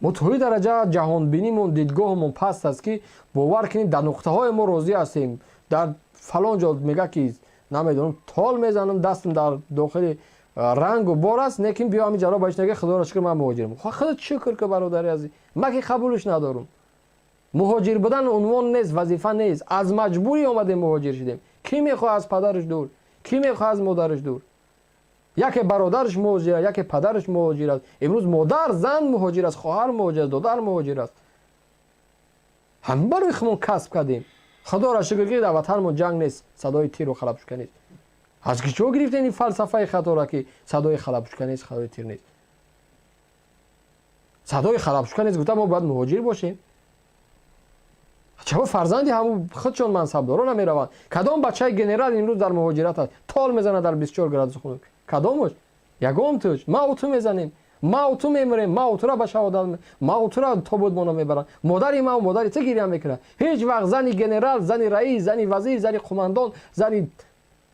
мо то ин дараҷа ҷаҳонбинимон дидгоҳмон паст аст ки бовар кунед дар нуқтаҳои мо розӣ ҳастем дар фалон ҷо мега ки намедонам тол мезанам дастам дар дохили рангу бор аст лекин биё ҳамин ҷаро баиш наге худоро шукр ман муҳоҷирам худат шукр ки бародари азиз ман ки қабулш надорам муҳоҷир будан унвон нест вазифа нест аз маҷбурӣ омадем муҳоҷир шудем кӣ мехоҳад аз падараш дур кӣ мехоҳад аз модараш дур яке бародараш муҳоҷир аст яке падараш муҳоҷир аст имрӯз модар зан муҳоҷир аст хоҳар муҳоҷир аст додар муҳоҷир аст ҳамин барои худмон касб кардем худоро шукр ки дар ватанмон ҷанг нест садои тиру халабшука нест аз киҷо гирифтем ин фалсафаи хатора ки садои халабшука нест садои тир нест садои халабшука нест гуфта мо бояд муҳоҷир бошем чаба фарзанди ҳамун худшон мансабдоро намераванд кадом бачаи генерал имрӯз дар муҳоҷират аст тол мезанад дар 24 градуси хунук кадомаш ягон туш ма уту мезанем ма уту мемурем ма утура ба шаҳодат ма утура тобут моно мебарам модари ма модари ту гирья мекунад ҳеҷ вақт зани генерал зани раис зани вазир зани қумандон зани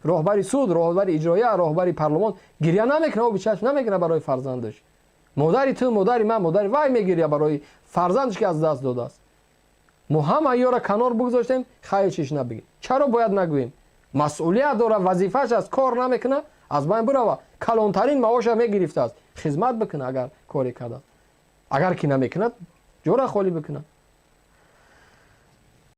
роҳбари суд роҳбари иҷроия роҳбари парлумон гирья намекунад оби чашм намекунад барои фарзандаш модари ту модари ман модари вай мегирья барои фарзандаш ки аз даст додааст мо ҳама ёра канор бигузоштем хайр чиш набигем чаро бояд нагӯем масъулият дора вазифааш аст кор намекунад аз байн бурава калонтарин маоша мегирифтааст хизмат бикунад агар коре кардааст агар ки намекунад ҷора холӣ бикунад